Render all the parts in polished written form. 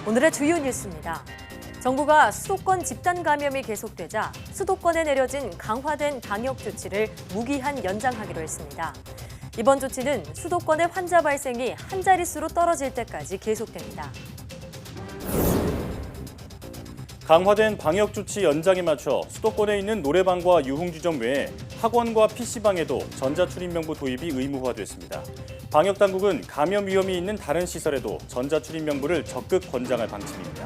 오늘의 주요 뉴스입니다. 정부가 수도권 집단 감염이 계속되자 수도권에 내려진 강화된 방역 조치를 무기한 연장하기로 했습니다. 이번 조치는 수도권의 환자 발생이 한 자릿수로 떨어질 때까지 계속됩니다. 강화된 방역 조치 연장에 맞춰 수도권에 있는 노래방과 유흥주점 외에 학원과 PC방에도 전자출입명부 도입이 의무화됐습니다. 방역당국은 감염 위험이 있는 다른 시설에도 전자출입명부를 적극 권장할 방침입니다.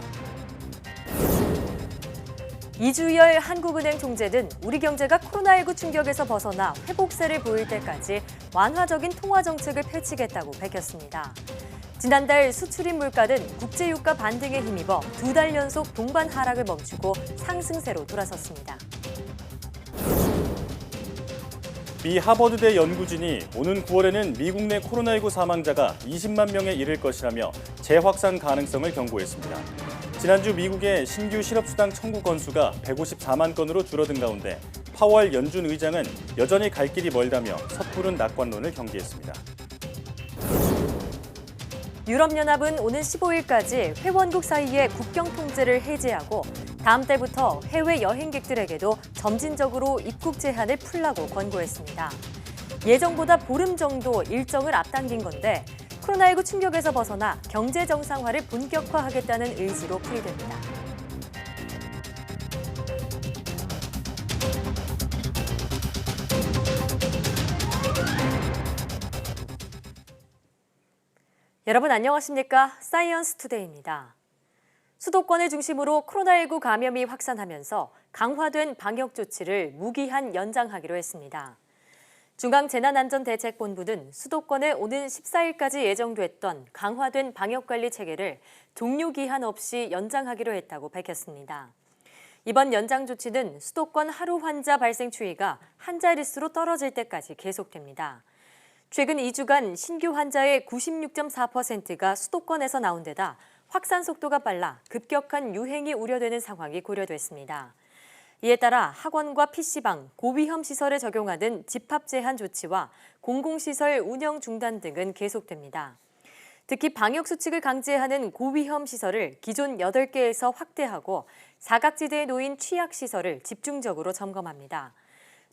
이주열 한국은행 총재는 우리 경제가 코로나19 충격에서 벗어나 회복세를 보일 때까지 완화적인 통화 정책을 펼치겠다고 밝혔습니다. 지난달 수출입 물가는 국제유가 반등에 힘입어 2달 연속 동반 하락을 멈추고 상승세로 돌아섰습니다. 미 하버드대 연구진이 오는 9월에는 미국 내 코로나19 사망자가 20만 명에 이를 것이라며 재확산 가능성을 경고했습니다. 지난주 미국의 신규 실업수당 청구 건수가 154만 건으로 줄어든 가운데 파월 연준 의장은 여전히 갈 길이 멀다며 섣부른 낙관론을 경계했습니다. 유럽연합은 오는 15일까지 회원국 사이의 국경 통제를 해제하고 다음 달부터 해외 여행객들에게도 점진적으로 입국 제한을 풀라고 권고했습니다. 예정보다 보름 정도 일정을 앞당긴 건데 코로나19 충격에서 벗어나 경제 정상화를 본격화하겠다는 의지로 풀이됩니다. 여러분 안녕하십니까? 사이언스 투데이입니다. 수도권을 중심으로 코로나19 감염이 확산하면서 강화된 방역 조치를 무기한 연장하기로 했습니다. 중앙재난안전대책본부는 수도권에 오는 14일까지 예정됐던 강화된 방역관리 체계를 종료기한 없이 연장하기로 했다고 밝혔습니다. 이번 연장 조치는 수도권 하루 환자 발생 추이가 한 자릿수로 떨어질 때까지 계속됩니다. 최근 2주간 신규 환자의 96.4%가 수도권에서 나온 데다 확산 속도가 빨라 급격한 유행이 우려되는 상황이 고려됐습니다. 이에 따라 학원과 PC방, 고위험 시설에 적용하는 집합 제한 조치와 공공시설 운영 중단 등은 계속됩니다. 특히 방역 수칙을 강제하는 고위험 시설을 기존 8개에서 확대하고 사각지대에 놓인 취약시설을 집중적으로 점검합니다.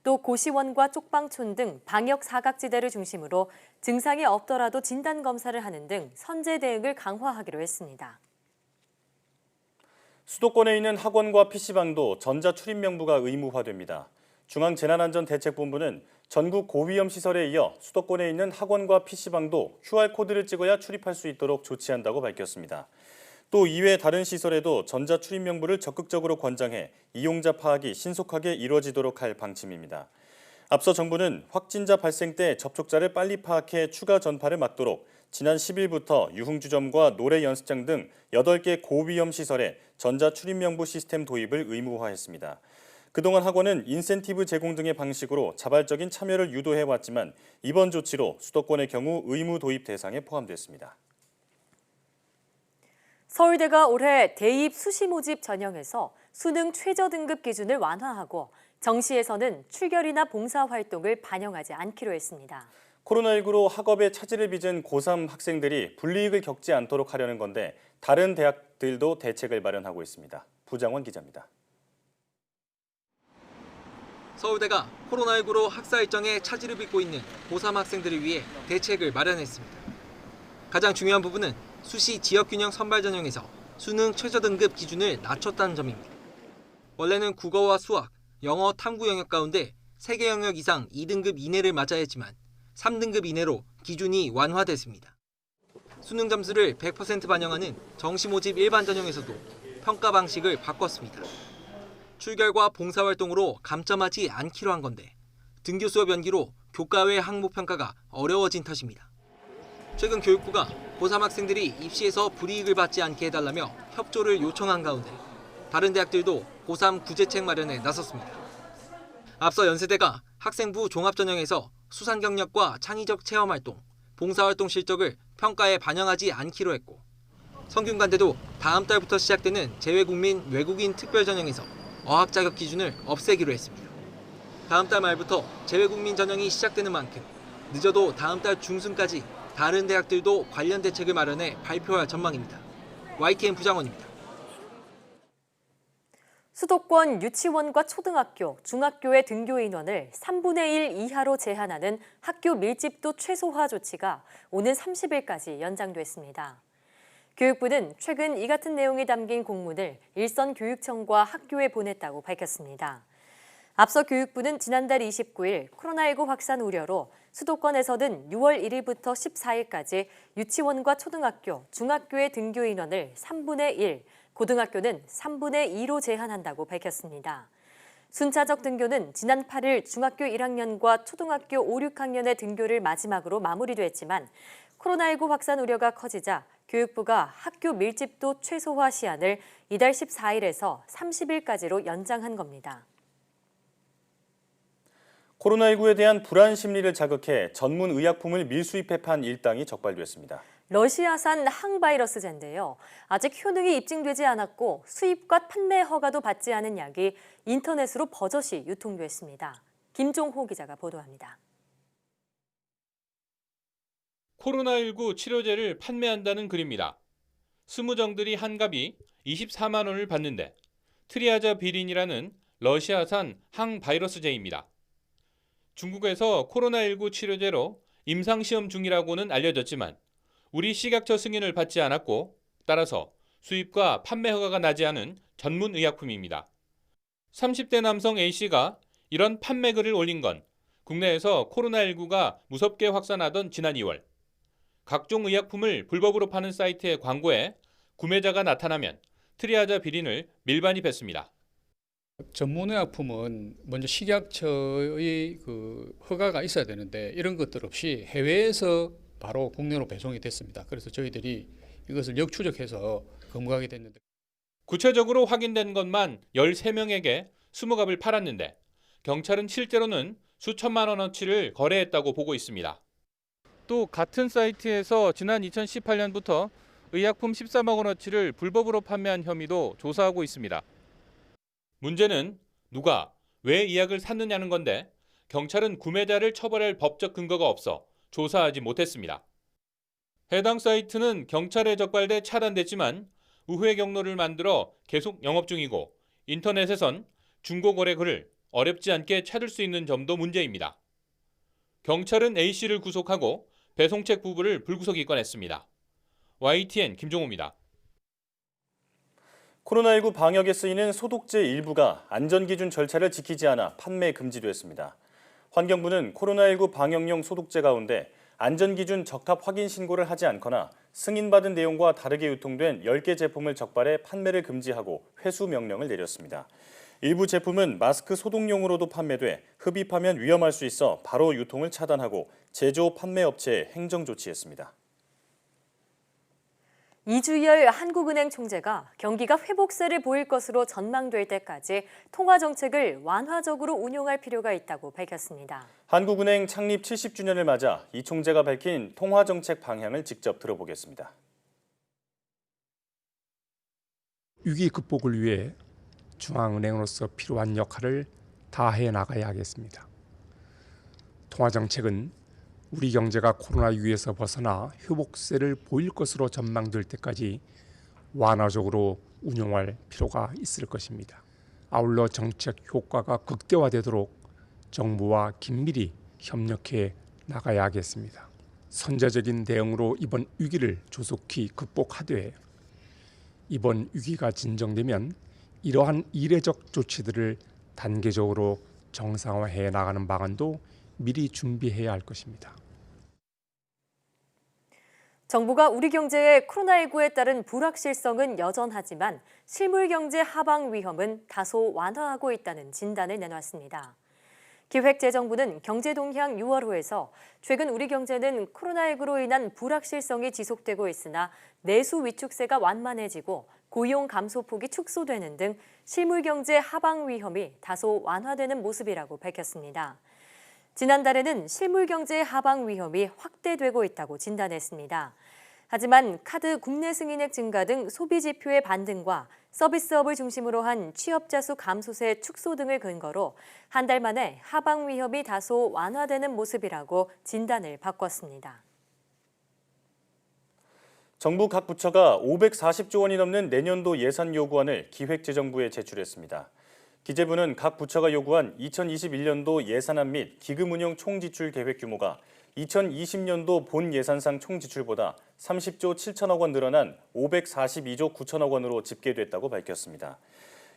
또 고시원과 쪽방촌 등 방역 사각지대를 중심으로 증상이 없더라도 진단검사를 하는 등 선제 대응을 강화하기로 했습니다. 수도권에 있는 학원과 PC방도 전자출입명부가 의무화됩니다. 중앙재난안전대책본부는 전국 고위험 시설에 이어 수도권에 있는 학원과 PC방도 QR코드를 찍어야 출입할 수 있도록 조치한다고 밝혔습니다. 또 이외 다른 시설에도 전자출입명부를 적극적으로 권장해 이용자 파악이 신속하게 이루어지도록 할 방침입니다. 앞서 정부는 확진자 발생 때 접촉자를 빨리 파악해 추가 전파를 막도록 지난 10일부터 유흥주점과 노래 연습장 등 8개 고위험 시설에 전자출입명부 시스템 도입을 의무화했습니다. 그동안 학원은 인센티브 제공 등의 방식으로 자발적인 참여를 유도해왔지만 이번 조치로 수도권의 경우 의무 도입 대상에 포함됐습니다. 서울대가 올해 대입 수시 모집 전형에서 수능 최저 등급 기준을 완화하고 정시에서는 출결이나 봉사활동을 반영하지 않기로 했습니다. 코로나19로 학업에 차질을 빚은 고3 학생들이 불이익을 겪지 않도록 하려는 건데 다른 대학들도 대책을 마련하고 있습니다. 부장원 기자입니다. 서울대가 코로나19로 학사 일정에 차질을 빚고 있는 고3 학생들을 위해 대책을 마련했습니다. 가장 중요한 부분은 수시 지역균형 선발 전형에서 수능 최저 등급 기준을 낮췄다는 점입니다. 원래는 국어와 수학, 영어, 탐구 영역 가운데 3개 영역 이상 2등급 이내를 맞아야 했지만 3등급 이내로 기준이 완화됐습니다. 수능 점수를 100% 반영하는 정시 모집 일반 전형에서도 평가 방식을 바꿨습니다. 출결과 봉사활동으로 감점하지 않기로 한 건데 등교 수업 연기로 교과 외 항목 평가가 어려워진 탓입니다. 최근 교육부가 고3 학생들이 입시에서 불이익을 받지 않게 해달라며 협조를 요청한 가운데 다른 대학들도 고3 구제책 마련에 나섰습니다. 앞서 연세대가 학생부 종합전형에서 수상 경력과 창의적 체험활동, 봉사활동 실적을 평가에 반영하지 않기로 했고 성균관대도 다음 달부터 시작되는 재외국민 외국인 특별전형에서 어학 자격 기준을 없애기로 했습니다. 다음 달 말부터 재외국민 전형이 시작되는 만큼 늦어도 다음 달 중순까지 다른 대학들도 관련 대책을 마련해 발표할 전망입니다. YTN 부장원입니다. 수도권 유치원과 초등학교, 중학교의 등교 인원을 3분의 1 이하로 제한하는 학교 밀집도 최소화 조치가 오는 30일까지 연장됐습니다. 교육부는 최근 이 같은 내용이 담긴 공문을 일선 교육청과 학교에 보냈다고 밝혔습니다. 앞서 교육부는 지난달 29일 코로나19 확산 우려로 수도권에서는 6월 1일부터 14일까지 유치원과 초등학교, 중학교의 등교 인원을 3분의 1, 고등학교는 3분의 2로 제한한다고 밝혔습니다. 순차적 등교는 지난 8일 중학교 1학년과 초등학교 5, 6학년의 등교를 마지막으로 마무리됐지만 코로나19 확산 우려가 커지자 교육부가 학교 밀집도 최소화 시한을 이달 14일에서 30일까지로 연장한 겁니다. 코로나19에 대한 불안 심리를 자극해 전문 의약품을 밀수입해 판 일당이 적발됐습니다. 러시아산 항바이러스제인데요. 아직 효능이 입증되지 않았고 수입과 판매 허가도 받지 않은 약이 인터넷으로 버젓이 유통됐습니다. 김종호 기자가 보도합니다. 코로나19 치료제를 판매한다는 글입니다. 스무정들이 한갑이 24만 원을 받는데 트리아자비린이라는 러시아산 항바이러스제입니다. 중국에서 코로나19 치료제로 임상시험 중이라고는 알려졌지만 우리 식약처 승인을 받지 않았고 따라서 수입과 판매 허가가 나지 않은 전문 의약품입니다. 30대 남성 A씨가 이런 판매글을 올린 건 국내에서 코로나19가 무섭게 확산하던 지난 2월 각종 의약품을 불법으로 파는 사이트의 광고에 구매자가 나타나면 트리아자비린을 밀반입했습니다. 전문의약품은 먼저 식약처의 허가가 있어야 되는데 이런 것들 없이 해외에서 바로 국내로 배송이 됐습니다. 그래서 저희들이 이것을 역추적해서 검거하게 됐는데 구체적으로 확인된 것만 13명에게 20갑을 팔았는데 경찰은 실제로는 수천만 원어치를 거래했다고 보고 있습니다. 또 같은 사이트에서 지난 2018년부터 의약품 14만 원어치를 불법으로 판매한 혐의도 조사하고 있습니다. 문제는 누가 왜 이 약을 샀느냐는 건데 경찰은 구매자를 처벌할 법적 근거가 없어 조사하지 못했습니다. 해당 사이트는 경찰에 적발돼 차단됐지만 우회 경로를 만들어 계속 영업 중이고 인터넷에선 중고거래 글을 어렵지 않게 찾을 수 있는 점도 문제입니다. 경찰은 A씨를 구속하고 배송책 부부를 불구속 입건했습니다. YTN 김종호입니다. 코로나19 방역에 쓰이는 소독제 일부가 안전기준 절차를 지키지 않아 판매 금지됐습니다. 환경부는 코로나19 방역용 소독제 가운데 안전기준 적합 확인 신고를 하지 않거나 승인받은 내용과 다르게 유통된 10개 제품을 적발해 판매를 금지하고 회수 명령을 내렸습니다. 일부 제품은 마스크 소독용으로도 판매돼 흡입하면 위험할 수 있어 바로 유통을 차단하고 제조 판매 업체에 행정 조치했습니다. 이주열 한국은행 총재가 경기가 회복세를 보일 것으로 전망될 때까지 통화 정책을 완화적으로 운용할 필요가 있다고 밝혔습니다. 한국은행 창립 70주년을 맞아 이 총재가 밝힌 통화 정책 방향을 직접 들어보겠습니다. 위기 극복을 위해 중앙은행으로서 필요한 역할을 다해 나가야 하겠습니다. 통화 정책은 우리 경제가 코로나19에서 벗어나 회복세를 보일 것으로 전망될 때까지 완화적으로 운용할 필요가 있을 것입니다. 아울러 정책 효과가 극대화되도록 정부와 긴밀히 협력해 나가야 하겠습니다. 선제적인 대응으로 이번 위기를 조속히 극복하되 이번 위기가 진정되면 이러한 이례적 조치들을 단계적으로 정상화해 나가는 방안도 미리 준비해야 할 것입니다. 정부가 우리 경제의 코로나19에 따른 불확실성은 여전하지만 실물 경제 하방 위험은 다소 완화하고 있다는 진단을 내놨습니다. 기획재정부는 경제동향 6월호에서 최근 우리 경제는 코로나19로 인한 불확실성이 지속되고 있으나 내수 위축세가 완만해지고 고용 감소폭이 축소되는 등 실물 경제 하방 위험이 다소 완화되는 모습이라고 밝혔습니다. 지난달에는 실물 경제 하방 위험이 확대되고 있다고 진단했습니다. 하지만 카드 국내 승인액 증가 등 소비 지표의 반등과 서비스업을 중심으로 한 취업자 수 감소세 축소 등을 근거로 한 달 만에 하방 위험이 다소 완화되는 모습이라고 진단을 바꿨습니다. 정부 각 부처가 540조 원이 넘는 내년도 예산 요구안을 기획재정부에 제출했습니다. 기재부는 각 부처가 요구한 2021년도 예산안 및 기금 운용 총지출 계획 규모가 2020년도 본 예산상 총지출보다 30조 7천억 원 늘어난 542조 9천억 원으로 집계됐다고 밝혔습니다.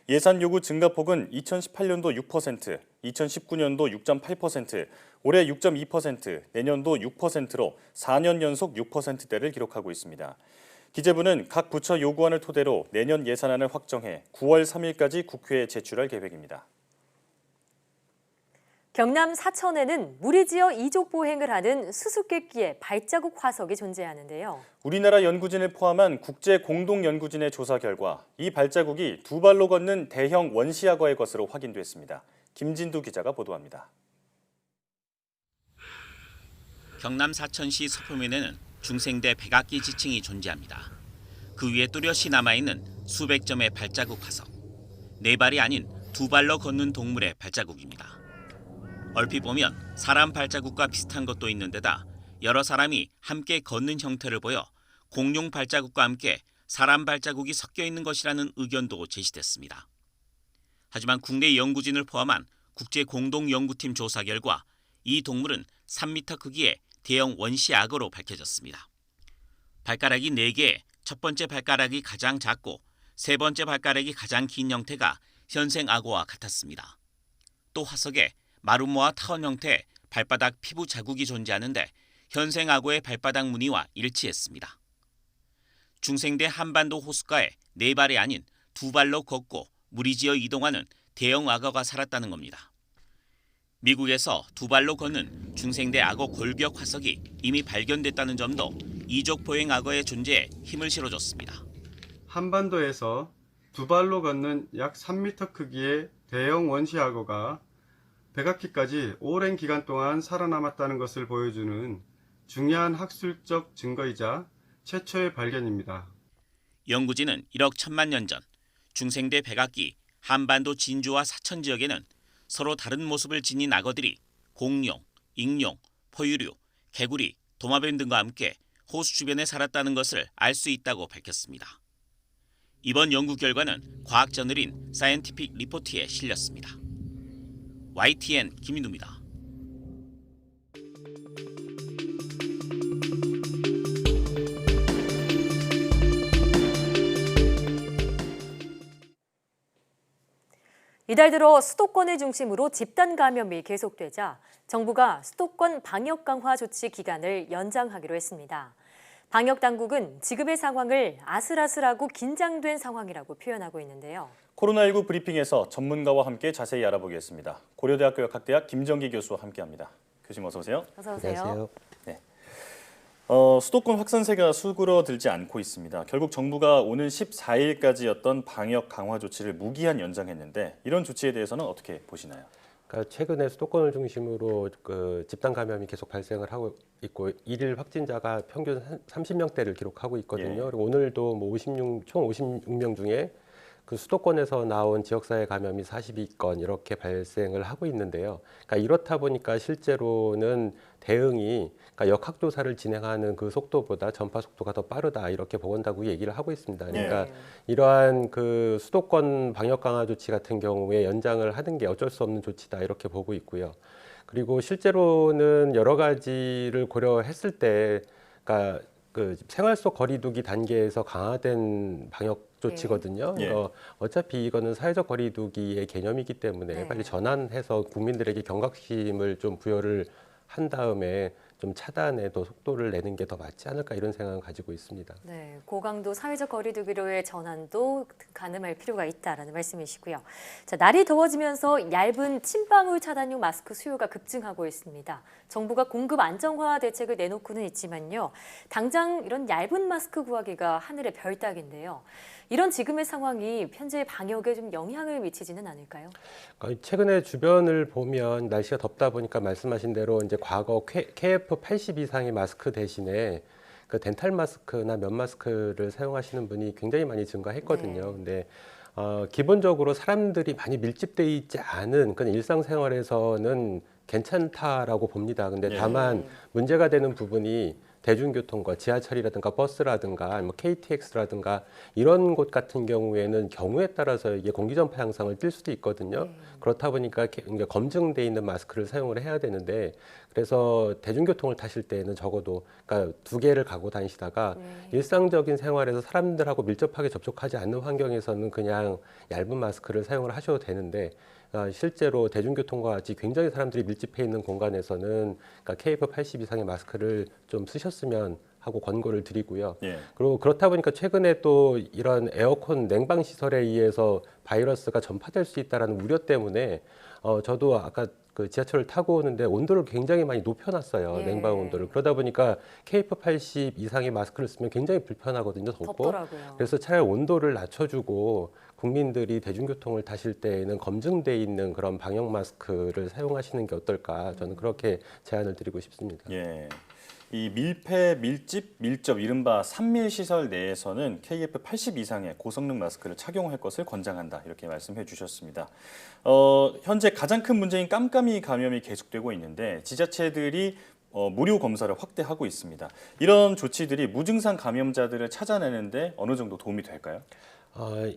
예산 요구 증가폭은 2018년도 6%, 2019년도 6.8%, 올해 6.2%, 내년도 6%로 4년 연속 6%대를 기록하고 있습니다. 기재부는 각 부처 요구안을 토대로 내년 예산안을 확정해 9월 3일까지 국회에 제출할 계획입니다. 경남 사천에는 무리지어 이족 보행을 하는 수수께끼의 발자국 화석이 존재하는데요. 우리나라 연구진을 포함한 국제 공동 연구진의 조사 결과 이 발자국이 두 발로 걷는 대형 원시악어의 것으로 확인됐습니다. 김진두 기자가 보도합니다. 경남 사천시 서표면에는 중생대 백악기 지층이 존재합니다. 그 위에 뚜렷이 남아있는 수백 점의 발자국 화석. 네 발이 아닌 두 발로 걷는 동물의 발자국입니다. 얼핏 보면 사람 발자국과 비슷한 것도 있는데다 여러 사람이 함께 걷는 형태를 보여 공룡 발자국과 함께 사람 발자국이 섞여 있는 것이라는 의견도 제시됐습니다. 하지만 국내 연구진을 포함한 국제 공동 연구팀 조사 결과 이 동물은 3m 크기의 대형 원시 악어로 밝혀졌습니다. 발가락이 4개, 첫 번째 발가락이 가장 작고 세 번째 발가락이 가장 긴 형태가 현생 악어와 같았습니다. 또 화석에 마름모와 타원 형태의 발바닥 피부 자국이 존재하는데 현생 악어의 발바닥 무늬와 일치했습니다. 중생대 한반도 호숫가에 네 발이 아닌 두 발로 걷고 무리지어 이동하는 대형 악어가 살았다는 겁니다. 미국에서 두 발로 걷는 중생대 악어 골벽 화석이 이미 발견됐다는 점도 이족 보행 악어의 존재에 힘을 실어줬습니다. 한반도에서 두 발로 걷는 약 3m 크기의 대형 원시 악어가 백악기까지 오랜 기간 동안 살아남았다는 것을 보여주는 중요한 학술적 증거이자 최초의 발견입니다. 연구진은 1억 1000만 년 전 중생대 백악기 한반도 진주와 사천 지역에는 서로 다른 모습을 지닌 악어들이 공룡, 익룡, 포유류, 개구리, 도마뱀 등과 함께 호수 주변에 살았다는 것을 알 수 있다고 밝혔습니다. 이번 연구 결과는 과학저널인 사이언티픽 리포트에 실렸습니다. YTN 김인우입니다. 이달 들어 수도권을 중심으로 집단 감염이 계속되자 정부가 수도권 방역 강화 조치 기간을 연장하기로 했습니다. 방역 당국은 지금의 상황을 아슬아슬하고 긴장된 상황이라고 표현하고 있는데요. 코로나19 브리핑에서 전문가와 함께 자세히 알아보겠습니다. 고려대학교 역학대학 김정기 교수와 함께합니다. 교수님 어서 오세요. 어서 오세요. 안녕하세요. 네. 수도권 확산세가 수그러들지 않고 있습니다. 결국 정부가 오는 14일까지였던 방역 강화 조치를 무기한 연장했는데 이런 조치에 대해서는 어떻게 보시나요? 그러니까 최근에 수도권을 중심으로 집단 감염이 계속 발생을 하고 있고 일일 확진자가 평균 30명대를 기록하고 있거든요. 예. 그리고 오늘도 뭐 총 56명 중에 그 수도권에서 나온 지역사회 감염이 42건 이렇게 발생을 하고 있는데요. 그러니까 이렇다 보니까 실제로는 대응이 그러니까 역학조사를 진행하는 그 속도보다 전파 속도가 더 빠르다 이렇게 보건당국이 얘기를 하고 있습니다. 그러니까 이러한 그 수도권 방역 강화 조치 같은 경우에 연장을 하는 게 어쩔 수 없는 조치다 이렇게 보고 있고요. 그리고 실제로는 여러 가지를 고려했을 때, 그러니까 그 생활 속 거리두기 단계에서 강화된 방역 조치거든요. 예. 어차피 이거는 사회적 거리두기의 개념이기 때문에 빨리 전환해서 국민들에게 경각심을 좀 부여를 한 다음에 좀 차단에 더 속도를 내는 게 더 맞지 않을까 이런 생각을 가지고 있습니다. 네, 고강도 사회적 거리두기로의 전환도 가늠할 필요가 있다라는 말씀이시고요. 자, 날이 더워지면서 얇은 침방울 차단용 마스크 수요가 급증하고 있습니다. 정부가 공급 안정화 대책을 내놓고는 있지만요. 당장 이런 얇은 마스크 구하기가 하늘의 별 따기인데요. 이런 지금의 상황이 현재 방역에 좀 영향을 미치지는 않을까요? 최근에 주변을 보면 날씨가 덥다 보니까 말씀하신 대로 이제 과거 KF80 이상의 마스크 대신에 그 덴탈 마스크나 면 마스크를 사용하시는 분이 굉장히 많이 증가했거든요. 근데 기본적으로 사람들이 많이 밀집되어 있지 않은 그런 일상생활에서는 괜찮다라고 봅니다. 근데 다만 문제가 되는 부분이 대중교통과 지하철이라든가 버스라든가 뭐 KTX라든가 이런 곳 같은 경우에는 경우에 따라서 이게 공기 전파 양상을 띌 수도 있거든요. 그렇다 보니까 검증돼 있는 마스크를 사용을 해야 되는데 그래서 대중교통을 타실 때에는 적어도 그러니까 2개를 갖고 다니시다가 일상적인 생활에서 사람들하고 밀접하게 접촉하지 않는 환경에서는 그냥 얇은 마스크를 사용을 하셔도 되는데 실제로 대중교통과 같이 굉장히 사람들이 밀집해 있는 공간에서는 그러니까 KF80 이상의 마스크를 좀 쓰셨으면 하고 권고를 드리고요. 예. 그리고 그렇다 보니까 최근에 또 이런 에어컨 냉방 시설에 의해서 바이러스가 전파될 수 있다라는 우려 때문에 저도 아까 그 지하철을 타고 오는데 온도를 굉장히 많이 높여놨어요. 예. 냉방 온도를. 그러다 보니까 KF80 이상의 마스크를 쓰면 굉장히 불편하거든요. 덥고. 덥더라고요. 그래서 차라리 온도를 낮춰주고 국민들이 대중교통을 타실 때에는 검증돼 있는 그런 방역 마스크를 사용하시는 게 어떨까 저는 그렇게 제안을 드리고 싶습니다. 예. 이 밀폐, 밀집, 밀접, 이른바 3밀 시설 내에서는 KF80 이상의 고성능 마스크를 착용할 것을 권장한다 이렇게 말씀해 주셨습니다. 현재 가장 큰 문제인 깜깜이 감염이 계속되고 있는데 지자체들이 무료 검사를 확대하고 있습니다. 이런 조치들이 무증상 감염자들을 찾아내는데 어느 정도 도움이 될까요?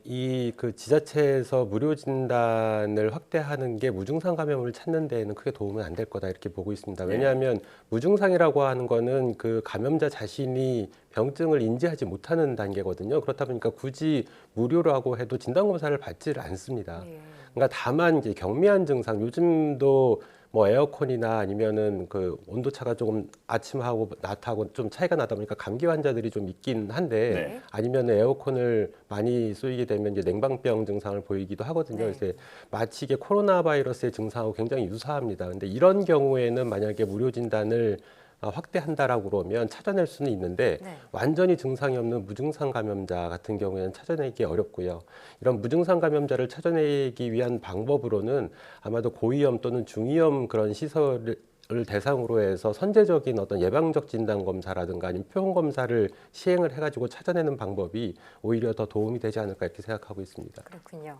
이 그 지자체에서 무료 진단을 확대하는 게 무증상 감염을 찾는 데에는 크게 도움은 안 될 거다 이렇게 보고 있습니다. 왜냐하면 무증상이라고 하는 거는 그 감염자 자신이 병증을 인지하지 못하는 단계거든요. 그렇다 보니까 굳이 무료라고 해도 진단 검사를 받지를 않습니다. 그러니까 다만 이제 경미한 증상, 요즘도 뭐 에어컨이나 아니면은 그 온도차가 조금 아침하고 낮하고 좀 차이가 나다 보니까 감기 환자들이 좀 있긴 한데 아니면 에어컨을 많이 쏘이게 되면 이제 냉방병 증상을 보이기도 하거든요. 그래서 마치 이게 코로나 바이러스의 증상하고 굉장히 유사합니다. 근데 이런 경우에는 만약에 무료 진단을 확대한다라고 그러면 찾아낼 수는 있는데 완전히 증상이 없는 무증상 감염자 같은 경우에는 찾아내기 어렵고요. 이런 무증상 감염자를 찾아내기 위한 방법으로는 아마도 고위험 또는 중위험 그런 시설을 대상으로 해서 선제적인 어떤 예방적 진단 검사라든가 아니면 표본 검사를 시행을 해가지고 찾아내는 방법이 오히려 더 도움이 되지 않을까 이렇게 생각하고 있습니다. 그렇군요.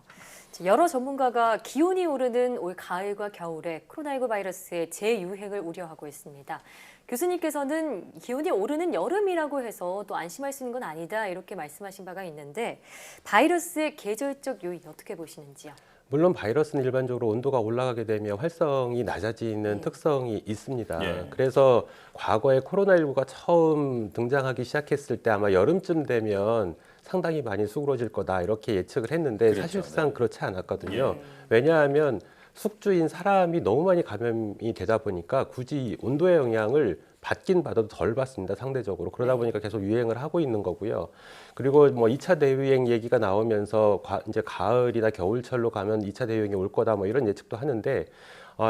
여러 전문가가 기온이 오르는 올 가을과 겨울에 코로나19 바이러스의 재유행을 우려하고 있습니다. 교수님께서는 기온이 오르는 여름이라고 해서 또 안심할 수 있는 건 아니다 이렇게 말씀하신 바가 있는데 바이러스의 계절적 요인 어떻게 보시는지요? 물론 바이러스는 일반적으로 온도가 올라가게 되면 활성이 낮아지는 특성이 있습니다. 그래서 과거에 코로나19가 처음 등장하기 시작했을 때 아마 여름쯤 되면 상당히 많이 수그러질 거다 이렇게 예측을 했는데 사실상 그렇지 않았거든요. 왜냐하면 숙주인 사람이 너무 많이 감염이 되다 보니까 굳이 온도의 영향을 받긴 받아도 덜 받습니다, 상대적으로. 그러다 보니까 계속 유행을 하고 있는 거고요. 그리고 뭐 2차 대유행 얘기가 나오면서 이제 가을이나 겨울철로 가면 2차 대유행이 올 거다 뭐 이런 예측도 하는데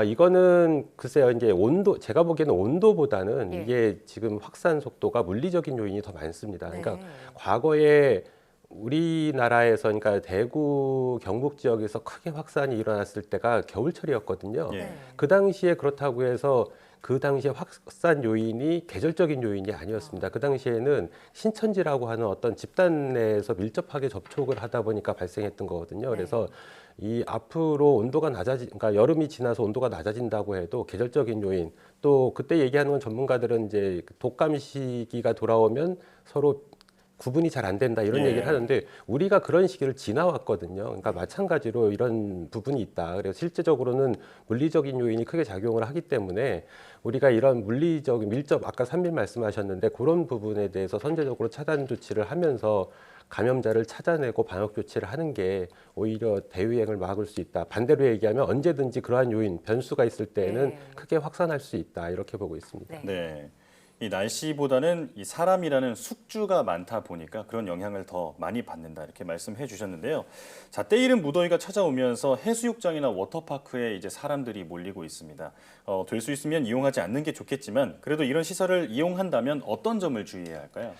이거는 글쎄요, 이제 온도, 제가 보기에는 온도보다는 이게 지금 확산 속도가 물리적인 요인이 더 많습니다. 그러니까 과거에 우리나라에서 그러니까 대구 경북 지역에서 크게 확산이 일어났을 때가 겨울철이었거든요. 그 당시에 그렇다고 해서 그 당시에 확산 요인이 계절적인 요인이 아니었습니다. 그 당시에는 신천지라고 하는 어떤 집단 내에서 밀접하게 접촉을 하다 보니까 발생했던 거거든요. 그래서 이 앞으로 온도가 그러니까 여름이 지나서 온도가 낮아진다고 해도 계절적인 요인, 또 그때 얘기하는 건 전문가들은 이제 독감 시기가 돌아오면 서로 구분이 잘 안 된다 이런 얘기를 하는데 우리가 그런 시기를 지나왔거든요. 그러니까 마찬가지로 이런 부분이 있다. 그래서 실제적으로는 물리적인 요인이 크게 작용을 하기 때문에 우리가 이런 물리적인 밀접, 아까 3밀 말씀하셨는데 그런 부분에 대해서 선제적으로 차단 조치를 하면서 감염자를 찾아내고 방역 조치를 하는 게 오히려 대유행을 막을 수 있다. 반대로 얘기하면 언제든지 그러한 요인, 변수가 있을 때에는 크게 확산할 수 있다. 이렇게 보고 있습니다. 이 날씨보다는 이 사람이라는 숙주가 많다 보니까 그런 영향을 더 많이 받는다 이렇게 말씀해 주셨는데요. 자, 때이른 무더위가 찾아오면서 해수욕장이나 워터파크에 이제 사람들이 몰리고 있습니다. 될 수 있으면 이용하지 않는 게 좋겠지만 그래도 이런 시설을 이용한다면 어떤 점을 주의해야 할까요?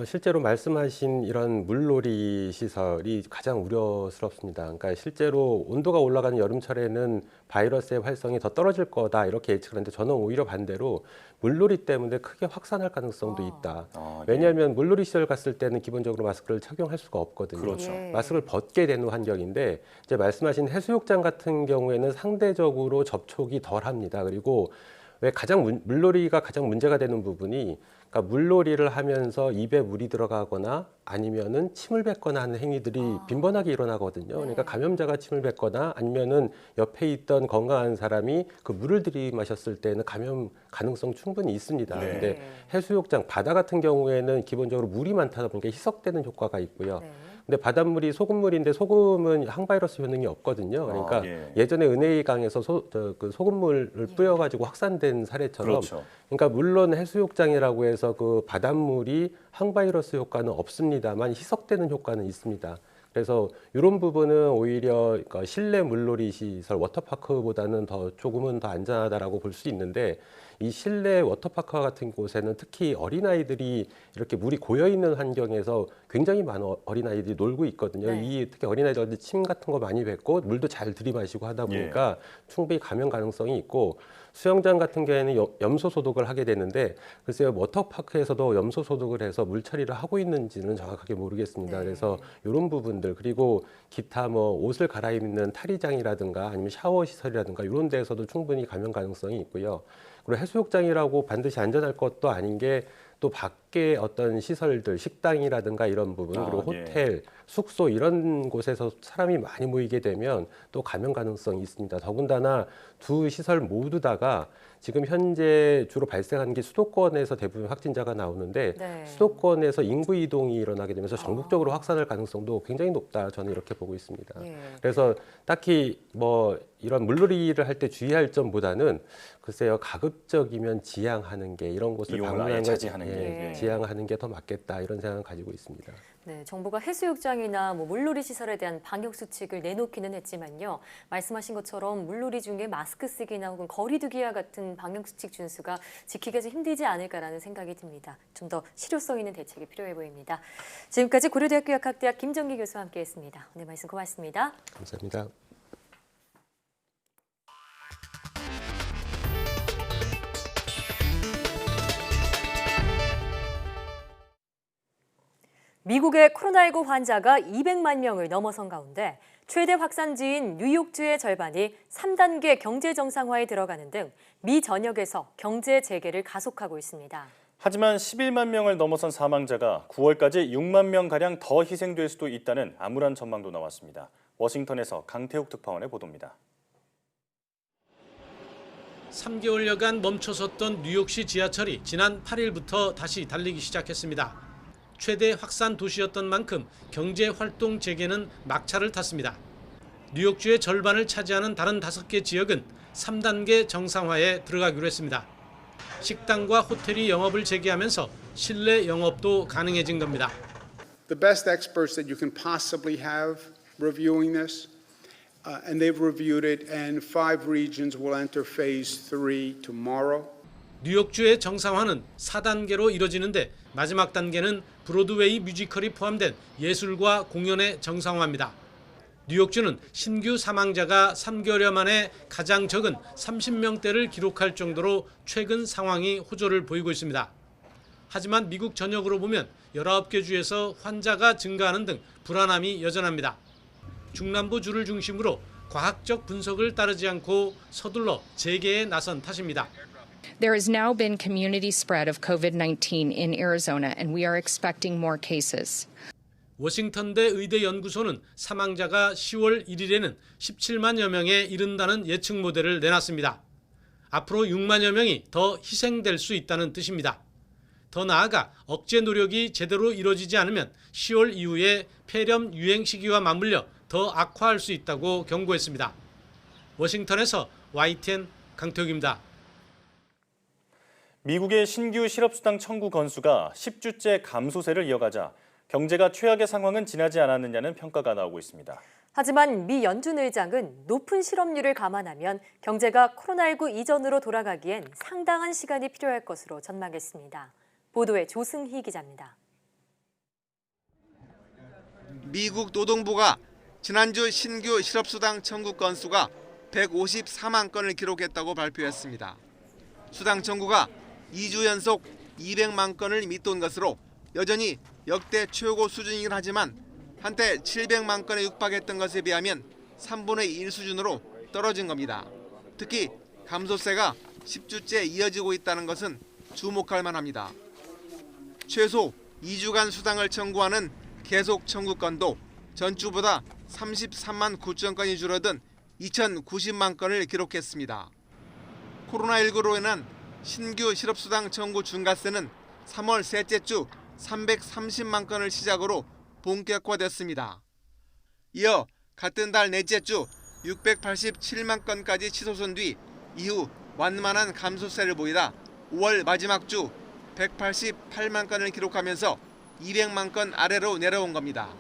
실제로 말씀하신 이런 물놀이 시설이 가장 우려스럽습니다. 그러니까 실제로 온도가 올라가는 여름철에는 바이러스의 활성이 더 떨어질 거다 이렇게 예측을 하는데 저는 오히려 반대로 물놀이 때문에 크게 확산할 가능성도 있다. 왜냐하면 물놀이 시설 갔을 때는 기본적으로 마스크를 착용할 수가 없거든요. 그렇죠. 마스크를 벗게 되는 환경인데 이제 말씀하신 해수욕장 같은 경우에는 상대적으로 접촉이 덜합니다. 그리고 왜 물놀이가 가장 문제가 되는 부분이 그러니까 물놀이를 하면서 입에 물이 들어가거나 아니면은 침을 뱉거나 하는 행위들이 빈번하게 일어나거든요. 그러니까 감염자가 침을 뱉거나 아니면은 옆에 있던 건강한 사람이 그 물을 들이마셨을 때는 감염 가능성 충분히 있습니다. 네. 근데 해수욕장, 바다 같은 경우에는 기본적으로 물이 많다 보니까 희석되는 효과가 있고요. 근데 바닷물이 소금물인데 소금은 항바이러스 효능이 없거든요. 그러니까 예전에 은혜강에서 그 소금물을 뿌려가지고 확산된 사례처럼, 그렇죠. 그러니까 물론 해수욕장이라고 해서 그 바닷물이 항바이러스 효과는 없습니다만 희석되는 효과는 있습니다. 그래서 이런 부분은 오히려 그러니까 실내 물놀이 시설 워터파크보다는 조금은 더 안전하다라고 볼 수 있는데, 이 실내 워터파크 같은 곳에는 특히 어린아이들이 이렇게 물이 고여 있는 환경에서 굉장히 많은 어린아이들이 놀고 있거든요. 이 특히 어린아이들한테 침 같은 거 많이 뱉고 물도 잘 들이마시고 하다 보니까 충분히 감염 가능성이 있고, 수영장 같은 경우에는 염소 소독을 하게 되는데, 글쎄요, 워터파크에서도 염소 소독을 해서 물 처리를 하고 있는지는 정확하게 모르겠습니다. 그래서 이런 부분들, 그리고 기타 뭐 옷을 갈아입는 탈의장이라든가 아니면 샤워 시설이라든가 이런 데에서도 충분히 감염 가능성이 있고요. 그리고 해수욕장이라고 반드시 안전할 것도 아닌 게, 또 밖에 어떤 시설들, 식당이라든가 이런 부분, 그리고 호텔, 숙소 이런 곳에서 사람이 많이 모이게 되면 또 감염 가능성이 있습니다. 더군다나 두 시설 모두 다가 지금 현재 주로 발생하는 게 수도권에서 대부분 확진자가 나오는데, 수도권에서 인구 이동이 일어나게 되면서 전국적으로 확산할 가능성도 굉장히 높다, 저는 이렇게 보고 있습니다. 그래서 딱히 뭐 이런 물놀이를 할 때 주의할 점보다는, 글쎄요, 가급적이면 지양하는 게, 이런 곳을 방문하는 걸 지양하는 게 더 맞겠다, 이런 생각을 가지고 있습니다. 네, 정부가 해수욕장이나 물놀이 시설에 대한 방역 수칙을 내놓기는 했지만요. 말씀하신 것처럼 물놀이 중에 마스크 쓰기나 혹은 거리 두기와 같은 방역 수칙 준수가 지키기가 좀 힘들지 않을까라는 생각이 듭니다. 좀 더 실효성 있는 대책이 필요해 보입니다. 지금까지 고려대학교 약학대학 김정기 교수와 함께했습니다. 오늘 말씀 고맙습니다. 감사합니다. 미국의 코로나19 환자가 200만 명을 넘어선 가운데 최대 확산지인 뉴욕주의 절반이 3단계 경제 정상화에 들어가는 등 미 전역에서 경제 재개를 가속하고 있습니다. 하지만 11만 명을 넘어선 사망자가 9월까지 6만 명가량 더 희생될 수도 있다는 암울한 전망도 나왔습니다. 워싱턴에서 강태욱 특파원의 보도입니다. 3개월여간 멈춰섰던 뉴욕시 지하철이 지난 8일부터 다시 달리기 시작했습니다. 최대 확산 도시였던 만큼 경제 활동 재개는 막차를 탔습니다. 뉴욕주의 절반을 차지하는 다른 5개 지역은 3단계 정상화에 들어가기로 했습니다. 식당과 호텔이 영업을 재개하면서 실내 영업도 가능해진 겁니다. The best experts that you can possibly have reviewing this, and they've reviewed it, and 5 regions will enter phase 3 tomorrow. 뉴욕주의 정상화는 4단계로 이뤄지는데, 마지막 단계는 브로드웨이 뮤지컬이 포함된 예술과 공연의 정상화입니다. 뉴욕주는 신규 사망자가 3개월여 만에 가장 적은 30명대를 기록할 정도로 최근 상황이 호조를 보이고 있습니다. 하지만 미국 전역으로 보면 19개 주에서 환자가 증가하는 등 불안함이 여전합니다. 중남부 주를 중심으로 과학적 분석을 따르지 않고 서둘러 재개에 나선 탓입니다. There has now been community spread of COVID-19 in Arizona, and we are expecting more cases. 워싱턴대 의대 연구소는 사망자가 10월 1일에는 17만여 명에 이른다는 예측 모델을 내놨습니다. 앞으로 6만여 명이 더 희생될 수 있다는 뜻입니다. 더 나아가 억제 노력이 제대로 이루어지지 않으면 10월 이후에 폐렴 유행 시기와 맞물려 더 악화할 수 있다고 경고했습니다. 워싱턴에서 YTN 강태욱입니다. 미국의 신규 실업수당 청구 건수가 10주째 감소세를 이어가자 경제가 최악의 상황은 지나지 않았느냐는 평가가 나오고 있습니다. 하지만 미 연준 의장은 높은 실업률을 감안하면 경제가 코로나19 이전으로 돌아가기엔 상당한 시간이 필요할 것으로 전망했습니다. 보도에 조승희 기자입니다. 미국 노동부가 지난주 신규 실업수당 청구 건수가 154만 건을 기록했다고 발표했습니다. 수당 청구가 2주 연속 200만 건을 밑돈 것으로 여전히 역대 최고 수준이긴 하지만 한때 700만 건에 육박했던 것에 비하면 3분의 1 수준으로 떨어진 겁니다. 특히 감소세가 10주째 이어지고 있다는 것은 주목할 만합니다. 최소 2주간 수당을 청구하는 계속 청구 건도 전주보다 33만 9천 건이 줄어든 2,090만 건을 기록했습니다. 코로나19로 인한 신규 실업수당 청구 중과세는 3월 셋째 주 330만 건을 시작으로 본격화됐습니다. 이어 같은 달 넷째 주 687만 건까지 치솟은 뒤 이후 완만한 감소세를 보이다 5월 마지막 주 188만 건을 기록하면서 200만 건 아래로 내려온 겁니다.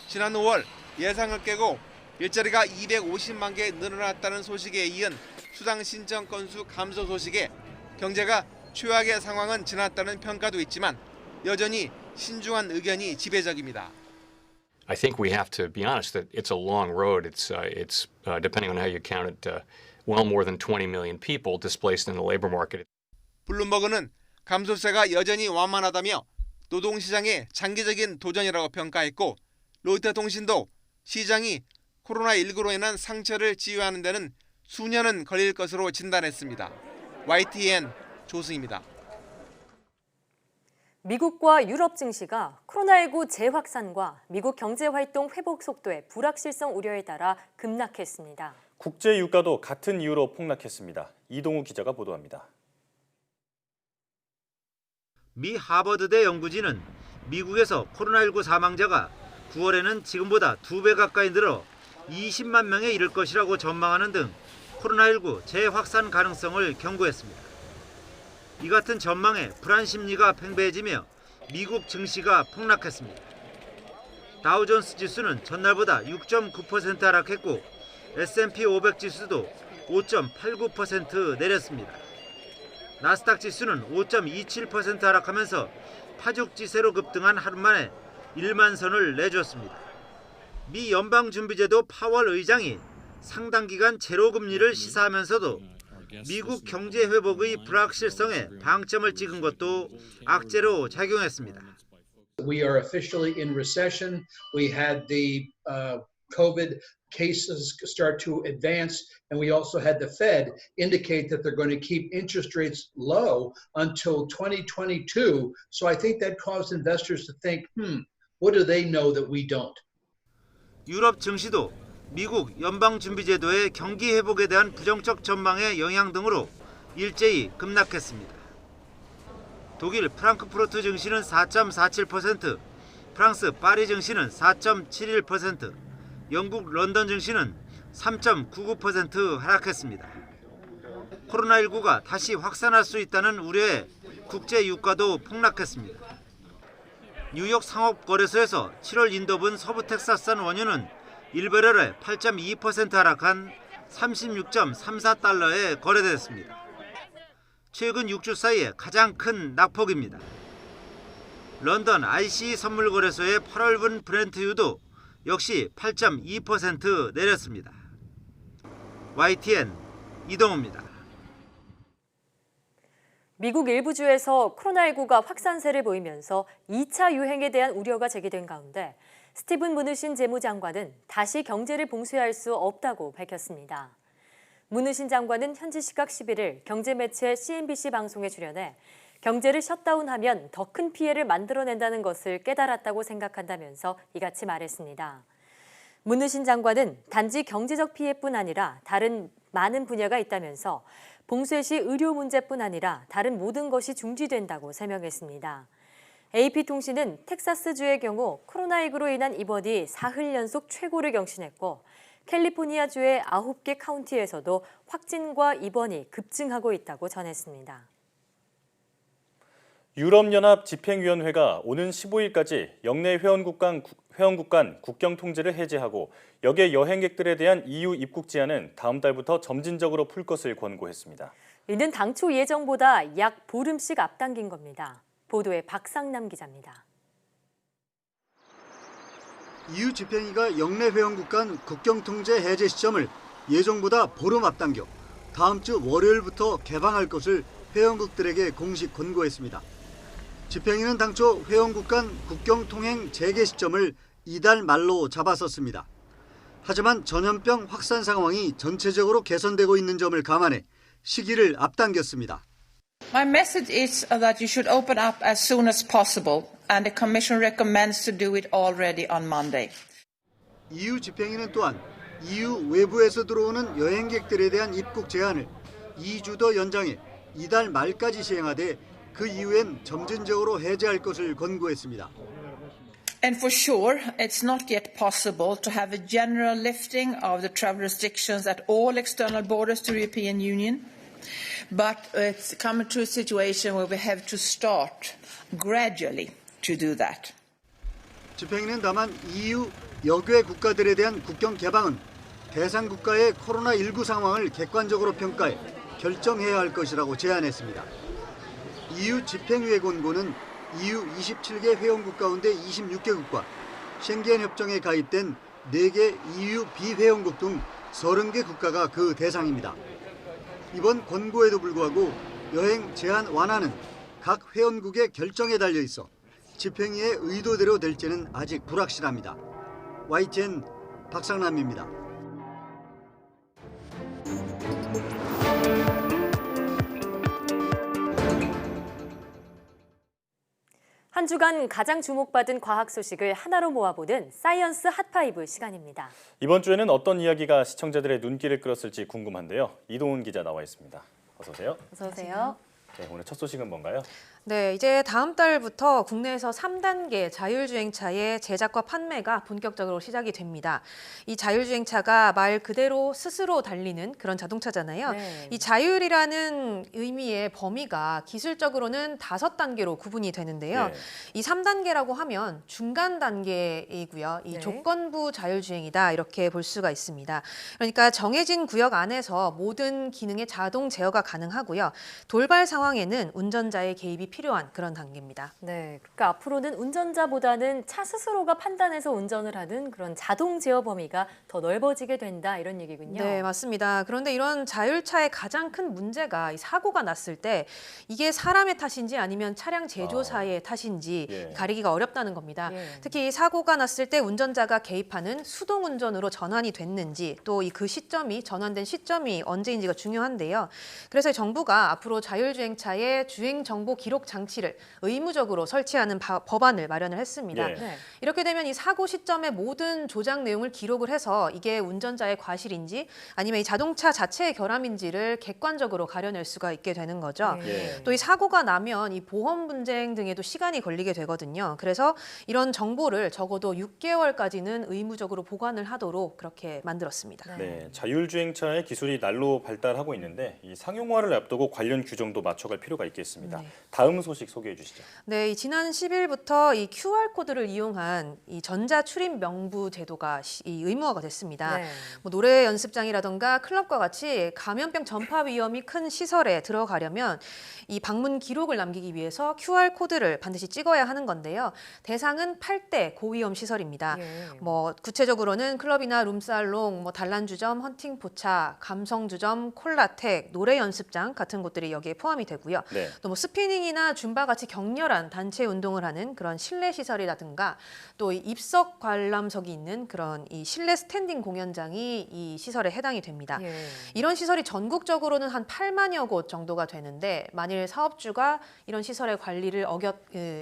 지난 5월 예상을 깨고 일자리가 250만 개 늘어났다는 소식에 이은 수당 신청 건수 감소 소식에 경제가 최악의 상황은 지났다는 평가도 있지만 여전히 신중한 의견이 지배적입니다. I think we have to be honest that it's a long road. It's depending on how you count it, well more than 20 million people displaced in the labor market. 블룸버그는 감소세가 여전히 완만하다며 노동시장의 장기적인 도전이라고 평가했고 로이터통신도 시장이 코로나19로 인한 상처를 치유하는 데는 수년은 걸릴 것으로 진단했습니다. YTN 조승입니다. 미국과 유럽 증시가 코로나19 재확산과 미국 경제활동 회복 속도의 불확실성 우려에 따라 급락했습니다. 국제 유가도 같은 이유로 폭락했습니다. 이동우 기자가 보도합니다. 미 하버드대 연구진은 미국에서 코로나19 사망자가 9월에는 지금보다 2배 가까이 늘어 20만 명에 이를 것이라고 전망하는 등 코로나19 재확산 가능성을 경고했습니다. 이 같은 전망에 불안 심리가 팽배해지며 미국 증시가 폭락했습니다. 다우존스 지수는 전날보다 6.9% 하락했고 S&P 500 지수도 5.89% 내렸습니다. 나스닥 지수는 5.27% 하락하면서 파죽지세로 급등한 하루 만에 1만 선을 내줬습니다. 미 연방준비제도 파월 의장이 상당 기간 제로 금리를 시사하면서도 미국 경제 회복의 불확실성에 방점을 찍은 것도 악재로 작용했습니다. We are officially in recession. We had the COVID cases start to advance, and we also had the Fed indicate that they're going to keep interest rates low until 2022. So I think that caused investors to think, what do they know that we don't? 유럽 증시도 미국 연방준비제도의 경기 회복에 대한 부정적 전망의 영향 등으로 일제히 급락했습니다. 독일 프랑크푸르트 증시는 4.47%, 프랑스 파리 증시는 4.71%, 영국 런던 증시는 3.99% 하락했습니다. 코로나19가 다시 확산할 수 있다는 우려에 국제 유가도 폭락했습니다. 뉴욕 상업거래소에서 7월 인도분 서부 텍사스산 원유는 1배럴에 8.2% 하락한 36.34달러에 거래됐습니다. 최근 6주 사이에 가장 큰 낙폭입니다. 런던 ICE 선물거래소의 8월분 브렌트유도 역시 8.2% 내렸습니다. YTN 이동우입니다. 미국 일부 주에서 코로나19가 확산세를 보이면서 2차 유행에 대한 우려가 제기된 가운데 스티븐 무누신 재무장관은 다시 경제를 봉쇄할 수 없다고 밝혔습니다. 무누신 장관은 현지 시각 11일 경제매체 CNBC 방송에 출연해 경제를 셧다운하면 더 큰 피해를 만들어낸다는 것을 깨달았다고 생각한다면서 이같이 말했습니다. 무누신 장관은 단지 경제적 피해뿐 아니라 다른 많은 분야가 있다면서 봉쇄 시 의료 문제뿐 아니라 다른 모든 것이 중지된다고 설명했습니다. AP통신은 텍사스주의 경우 코로나19로 인한 입원이 사흘 연속 최고를 경신했고 캘리포니아주의 9개 카운티에서도 확진과 입원이 급증하고 있다고 전했습니다. 유럽연합 집행위원회가 오는 15일까지 영내 회원국 간 국경 통제를 해제하고 역의 여행객들에 대한 EU 입국 제한은 다음 달부터 점진적으로 풀 것을 권고했습니다. 이는 당초 예정보다 약 보름씩 앞당긴 겁니다. 보도에 박상남 기자입니다. EU 집행위가 영내 회원국 간 국경 통제 해제 시점을 예정보다 보름 앞당겨 다음 주 월요일부터 개방할 것을 회원국들에게 공식 권고했습니다. 집행위는 당초 회원국 간 국경 통행 재개 시점을 이달 말로 잡았었습니다. 하지만 전염병 확산 상황이 전체적으로 개선되고 있는 점을 감안해 시기를 앞당겼습니다. My message is that you should open up as soon as possible, and the Commission recommends to do it already on Monday. EU 집행위는 또한 EU 외부에서 들어오는 여행객들에 대한 입국 제한을 2주 더 연장해 이달 말까지 시행하되 그 이후엔 점진적으로 해제할 것을 권고했습니다. And for sure, it's not yet possible to have a general lifting of the travel restrictions at all external borders to the European Union. But it's coming to a situation where we have to start gradually to do that. 집행위는 다만 EU 역외 국가들에 대한 국경 개방은 대상 국가의 코로나19 상황을 객관적으로 평가해 결정해야 할 것이라고 제안했습니다. EU 집행위의 권고는 EU 27개 회원국 가운데 26개국과 쉥겐 협정에 가입된 4개 EU 비회원국 등 30개 국가가 그 대상입니다. 이번 권고에도 불구하고 여행 제한 완화는 각 회원국의 결정에 달려 있어 집행위의 의도대로 될지는 아직 불확실합니다. YTN 박상남입니다. 한 주간 가장 주목받은 과학 소식을 하나로 모아보는 사이언스 핫5 시간입니다. 이번 주에는 어떤 이야기가 시청자들의 눈길을 끌었을지 궁금한데요. 이동훈 기자 나와 있습니다. 어서 오세요. 어서 오세요. 네, 오늘 첫 소식은 뭔가요? 네, 이제 다음 달부터 국내에서 3단계 자율주행차의 제작과 판매가 본격적으로 시작이 됩니다. 이 자율주행차가 말 그대로 스스로 달리는 그런 자동차잖아요. 네. 이 자율이라는 의미의 범위가 기술적으로는 5단계로 구분이 되는데요. 네. 이 3단계라고 하면 중간 단계이고요. 이 네. 조건부 자율주행이다 이렇게 볼 수가 있습니다. 그러니까 정해진 구역 안에서 모든 기능의 자동 제어가 가능하고요. 돌발 상황에는 운전자의 개입이 필요한 그런 단계입니다. 네, 그러니까 앞으로는 운전자보다는 차 스스로가 판단해서 운전을 하는 그런 자동 제어 범위가 더 넓어지게 된다 이런 얘기군요. 네, 맞습니다. 그런데 이런 자율차의 가장 큰 문제가 이 사고가 났을 때 이게 사람의 탓인지 아니면 차량 제조사의 탓인지 예. 가리기가 어렵다는 겁니다. 예. 특히 사고가 났을 때 운전자가 개입하는 수동 운전으로 전환이 됐는지 또 그 시점이 전환된 시점이 언제인지가 중요한데요. 그래서 정부가 앞으로 자율주행차의 주행 정보 기록 장치를 의무적으로 설치하는 법안을 마련을 했습니다. 예. 네. 이렇게 되면 이 사고 시점의 모든 조작 내용을 기록을 해서 이게 운전자의 과실인지 아니면 이 자동차 자체의 결함인지를 객관적으로 가려낼 수가 있게 되는 거죠. 예. 또 이 사고가 나면 이 보험 분쟁 등에도 시간이 걸리게 되거든요. 그래서 이런 정보를 적어도 6개월까지는 의무적으로 보관을 하도록 그렇게 만들었습니다. 네, 자율주행차의 기술이 날로 발달하고 있는데 이 상용화를 앞두고 관련 규정도 맞춰갈 필요가 있겠습니다. 네. 다음 소식 소개해 주시죠. 네, 이 지난 10일부터 이 QR코드를 이용한 이 전자 출입 명부 제도가 이 의무화가 됐습니다. 네. 뭐 노래 연습장이라던가 클럽과 같이 감염병 전파 위험이 큰 시설에 들어가려면 이 방문 기록을 남기기 위해서 QR코드를 반드시 찍어야 하는 건데요. 대상은 8대 고위험 시설입니다. 예. 뭐 구체적으로는 클럽이나 룸살롱, 뭐 단란주점, 헌팅포차, 감성주점, 콜라텍, 노래 연습장 같은 곳들이 여기에 포함이 되고요. 네. 또 뭐 스피닝이나 줌바 같이 격렬한 단체 운동을 하는 그런 실내 시설이라든가 또 이 입석 관람석이 있는 그런 이 실내 스탠딩 공연장이 이 시설에 해당이 됩니다. 예. 이런 시설이 전국적으로는 한 8만여 곳 정도가 되는데 만일 사업주가 이런 시설의 관리를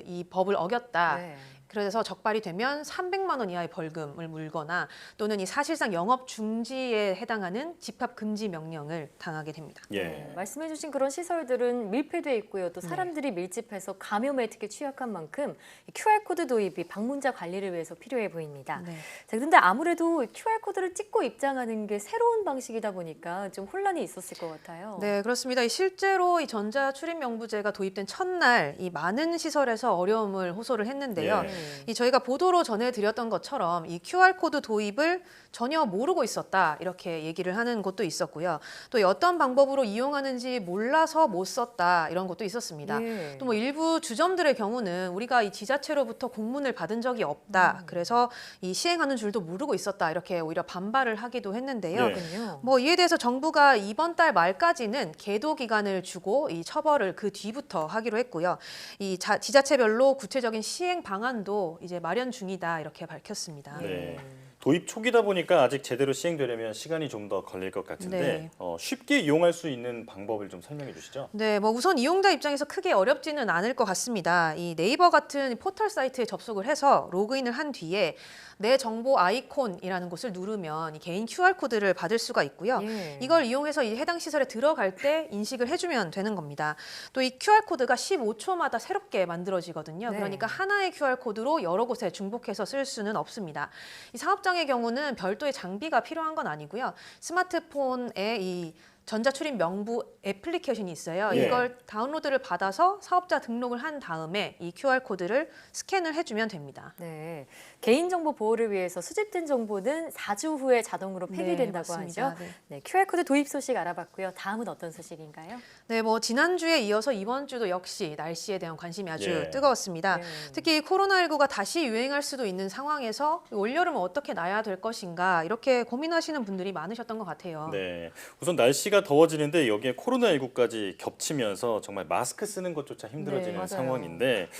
이 법을 어겼다. 네. 그래서 적발이 되면 300만 원 이하의 벌금을 물거나 또는 이 사실상 영업 중지에 해당하는 집합 금지 명령을 당하게 됩니다. 예. 네, 말씀해주신 그런 시설들은 밀폐돼 있고요. 또 사람들이 밀집해서 감염에 특히 취약한 만큼 QR코드 도입이 방문자 관리를 위해서 필요해 보입니다. 네. 자, 그런데 아무래도 QR코드를 찍고 입장하는 게 새로운 방식이다 보니까 좀 혼란이 있었을 것 같아요. 네, 그렇습니다. 실제로 이 전자 출입 명부제가 도입된 첫날 이 많은 시설에서 어려움을 호소를 했는데요. 예. 이 저희가 보도로 전해드렸던 것처럼 이 QR코드 도입을 전혀 모르고 있었다 이렇게 얘기를 하는 곳도 있었고요. 또 어떤 방법으로 이용하는지 몰라서 못 썼다 이런 것도 있었습니다. 예. 또 뭐 일부 주점들의 경우는 우리가 이 지자체로부터 공문을 받은 적이 없다. 그래서 이 시행하는 줄도 모르고 있었다 이렇게 오히려 반발을 하기도 했는데요. 네. 그렇군요. 뭐 이에 대해서 정부가 이번 달 말까지는 계도 기간을 주고 이 처벌을 그 뒤부터 하기로 했고요. 이 지자체별로 구체적인 시행 방안도 이제 마련 중이다 이렇게 밝혔습니다. 네. 도입 초기다 보니까 아직 제대로 시행되려면 시간이 좀 더 걸릴 것 같은데 네. 쉽게 이용할 수 있는 방법을 좀 설명해 주시죠. 네, 뭐 우선 이용자 입장에서 크게 어렵지는 않을 것 같습니다. 이 네이버 같은 포털 사이트에 접속을 해서 로그인을 한 뒤에 내 정보 아이콘이라는 곳을 누르면 이 개인 QR코드를 받을 수가 있고요. 예. 이걸 이용해서 이 해당 시설에 들어갈 때 인식을 해주면 되는 겁니다. 또 이 QR코드가 15초마다 새롭게 만들어지거든요. 네. 그러니까 하나의 QR코드로 여러 곳에 중복해서 쓸 수는 없습니다. 이 사업장의 경우는 별도의 장비가 필요한 건 아니고요. 스마트폰에 이 전자출입 명부 애플리케이션이 있어요. 예. 이걸 다운로드를 받아서 사업자 등록을 한 다음에 이 QR코드를 스캔을 해주면 됩니다. 네, 개인정보 보호를 위해서 수집된 정보는 4주 후에 자동으로 폐기된다고 맞습니다. 하죠. 네, QR코드 도입 소식 알아봤고요. 다음은 어떤 소식인가요? 네, 뭐 지난주에 이어서 이번 주도 역시 날씨에 대한 관심이 아주 예. 뜨거웠습니다. 네. 특히 코로나19가 다시 유행할 수도 있는 상황에서 올여름은 어떻게 나야 될 것인가 이렇게 고민하시는 분들이 많으셨던 것 같아요. 네, 우선 날씨가 더워지는데 여기에 코로나19까지 겹치면서 정말 마스크 쓰는 것조차 힘들어지는 네, 맞아요. 상황인데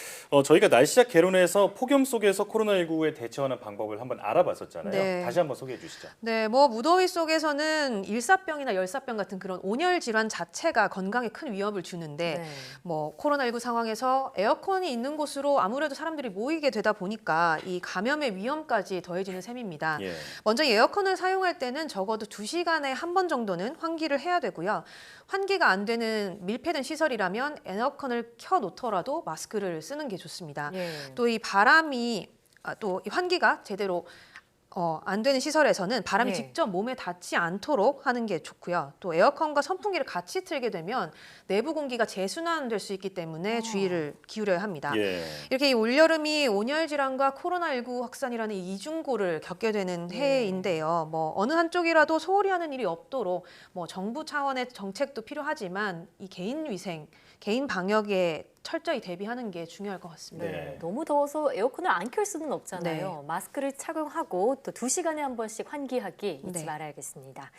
저희가 날씨약 개론에서 폭염 속에서 코로나19에 대처하는 방법을 한번 알아봤었잖아요. 네. 다시 한번 소개해 주시죠. 네, 뭐 무더위 속에서는 일사병이나 열사병 같은 그런 온열 질환 자체가 건강에 큰 위협을 주는데 네. 뭐 코로나19 상황에서 에어컨이 있는 곳으로 아무래도 사람들이 모이게 되다 보니까 이 감염의 위험까지 더해지는 셈입니다. 예. 먼저 이 에어컨을 사용할 때는 적어도 2시간에 한 번 정도는 환기를 해야 되고요. 환기가 안 되는 밀폐된 시설이라면 에어컨을 켜놓더라도 마스크를 쓰는 게 좋습니다. 예. 또 이 바람이 또 이 환기가 제대로 안 되는 시설에서는 바람이 네. 직접 몸에 닿지 않도록 하는 게 좋고요. 또 에어컨과 선풍기를 같이 틀게 되면 내부 공기가 재순환될 수 있기 때문에 주의를 기울여야 합니다. 예. 이렇게 이 올여름이 온열 질환과 코로나19 확산이라는 이 이중고를 겪게 되는 해인데요. 뭐 어느 한쪽이라도 소홀히 하는 일이 없도록 뭐 정부 차원의 정책도 필요하지만 이 개인 위생, 개인 방역에 철저히 대비하는 게 중요할 것 같습니다. 네. 너무 더워서 에어컨을 안 켤 수는 없잖아요. 마스크를 착용하고 또 2시간에 한 번씩 환기하기 잊지 네. 말아야겠습니다.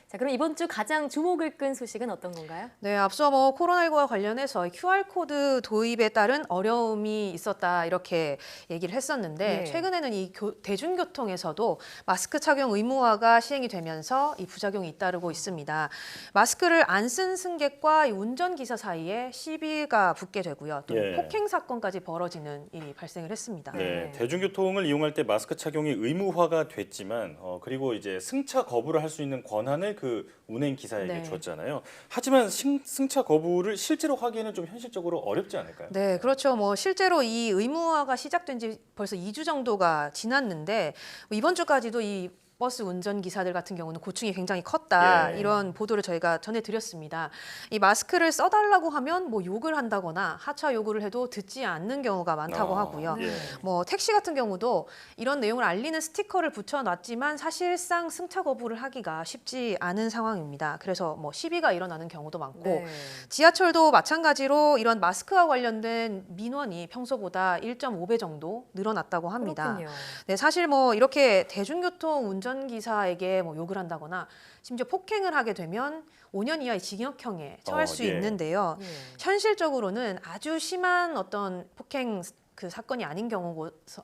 자, 그럼 이번 주 가장 주목을 끈 소식은 어떤 건가요? 네, 앞서 뭐 코로나19와 관련해서 QR코드 도입에 따른 어려움이 있었다 이렇게 얘기를 했었는데 네. 최근에는 이 대중교통에서도 마스크 착용 의무화가 시행이 되면서 이 부작용이 잇따르고 있습니다. 마스크를 안 쓴 승객과 이 운전기사 사이에 시비가 붙게 되고요. 또 예. 폭행 사건까지 벌어지는 일이 발생을 했습니다. 네, 대중교통을 이용할 때 마스크 착용이 의무화가 됐지만 그리고 이제 승차 거부를 할 수 있는 권한을 그 운행 기사에게 네. 줬잖아요. 하지만 승차 거부를 실제로 하기에는 좀 현실적으로 어렵지 않을까요? 네, 그렇죠. 뭐 실제로 이 의무화가 시작된 지 벌써 2주 정도가 지났는데 이번 주까지도 이 버스 운전기사들 같은 경우는 고충이 굉장히 컸다. 예. 이런 보도를 저희가 전해드렸습니다. 이 마스크를 써달라고 하면 뭐 욕을 한다거나 하차 요구를 해도 듣지 않는 경우가 많다고 하고요. 예. 뭐 택시 같은 경우도 이런 내용을 알리는 스티커를 붙여놨지만 사실상 승차 거부를 하기가 쉽지 않은 상황입니다. 그래서 뭐 시비가 일어나는 경우도 많고 네. 지하철도 마찬가지로 이런 마스크와 관련된 민원이 평소보다 1.5배 정도 늘어났다고 합니다. 그렇군요. 네, 사실 뭐 이렇게 대중교통 운전기사에게 뭐 욕을 한다거나 심지어 폭행을 하게 되면 5년 이하의 징역형에 처할 수 예. 있는데요. 예. 현실적으로는 아주 심한 어떤 폭행 그 사건이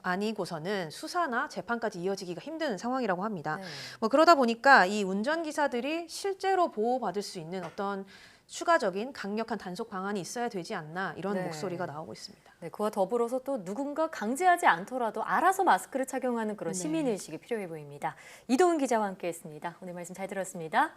아니고서는 수사나 재판까지 이어지기가 힘든 상황이라고 합니다. 네. 뭐 그러다 보니까 이 운전기사들이 실제로 보호받을 수 있는 어떤 추가적인 강력한 단속 방안이 있어야 되지 않나 이런 네. 목소리가 나오고 있습니다. 네, 그와 더불어서 또 누군가 강제하지 않더라도 알아서 마스크를 착용하는 그런 네. 시민의식이 필요해 보입니다. 이도훈 기자와 함께했습니다. 오늘 말씀 잘 들었습니다.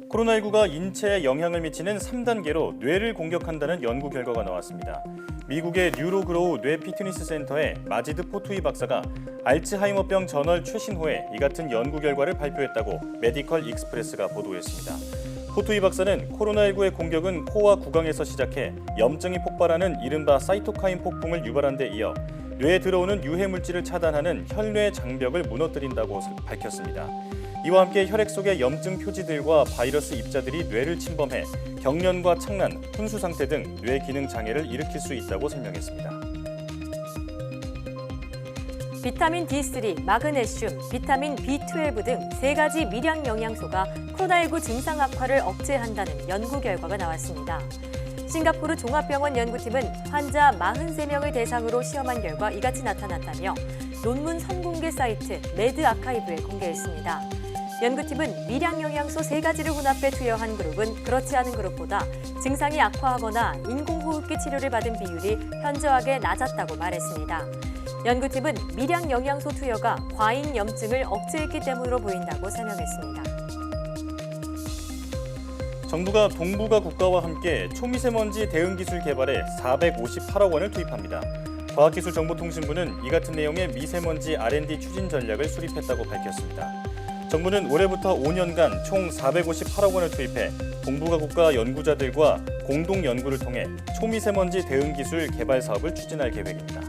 코로나19가 인체에 영향을 미치는 3단계로 뇌를 공격한다는 연구 결과가 나왔습니다. 미국의 뉴로그로우 뇌 피트니스 센터의 마지드 포투이 박사가 알츠하이머병 저널 최신호에 이 같은 연구 결과를 발표했다고 메디컬 익스프레스가 보도했습니다. 포투이 박사는 코로나19의 공격은 코와 구강에서 시작해 염증이 폭발하는 이른바 사이토카인 폭풍을 유발한 데 이어 뇌에 들어오는 유해 물질을 차단하는 혈뇌 장벽을 무너뜨린다고 밝혔습니다. 이와 함께 혈액 속의 염증 표지들과 바이러스 입자들이 뇌를 침범해 경련과 착란, 혼수 상태 등 뇌 기능 장애를 일으킬 수 있다고 설명했습니다. 비타민 D3, 마그네슘, 비타민 B12 등 3가지 미량 영양소가 코로나19 증상 악화를 억제한다는 연구 결과가 나왔습니다. 싱가포르 종합병원 연구팀은 환자 43명을 대상으로 시험한 결과 이같이 나타났다며 논문 선공개 사이트 매드 아카이브에 공개했습니다. 연구팀은 미량 영양소 3가지를 혼합해 투여한 그룹은 그렇지 않은 그룹보다 증상이 악화하거나 인공호흡기 치료를 받은 비율이 현저하게 낮았다고 말했습니다. 연구팀은 미량 영양소 투여가 과잉 염증을 억제했기 때문으로 보인다고 설명했습니다. 정부가 동북아 국가와 함께 초미세먼지 대응 기술 개발에 458억 원을 투입합니다. 과학기술정보통신부는 이 같은 내용의 미세먼지 R&D 추진 전략을 수립했다고 밝혔습니다. 정부는 올해부터 5년간 총 458억 원을 투입해 동북아 국가 연구자들과 공동 연구를 통해 초미세먼지 대응 기술 개발 사업을 추진할 계획입니다.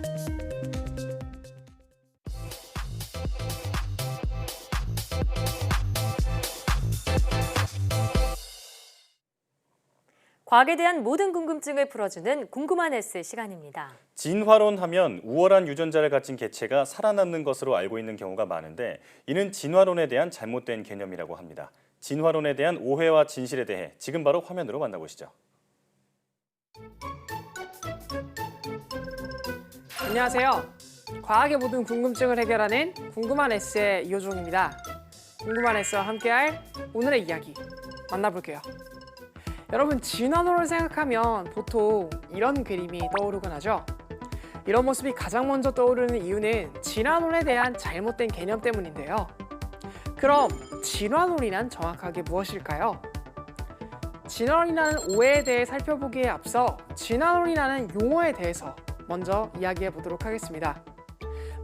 과학에 대한 모든 궁금증을 풀어주는 궁금한 S 시간입니다. 진화론 하면 우월한 유전자를 가진 개체가 살아남는 것으로 알고 있는 경우가 많은데 이는 진화론에 대한 잘못된 개념이라고 합니다. 진화론에 대한 오해와 진실에 대해 지금 바로 화면으로 만나보시죠. 안녕하세요. 과학의 모든 궁금증을 해결하는 궁금한 S의 이호종입니다. 궁금한 S와 함께할 오늘의 이야기 만나볼게요. 여러분, 진화론을 생각하면 보통 이런 그림이 떠오르곤 하죠. 이런 모습이 가장 먼저 떠오르는 이유는 진화론에 대한 잘못된 개념 때문인데요. 그럼 진화론이란 정확하게 무엇일까요? 진화론이라는 오해에 대해 살펴보기에 앞서 진화론이라는 용어에 대해서 먼저 이야기해 보도록 하겠습니다.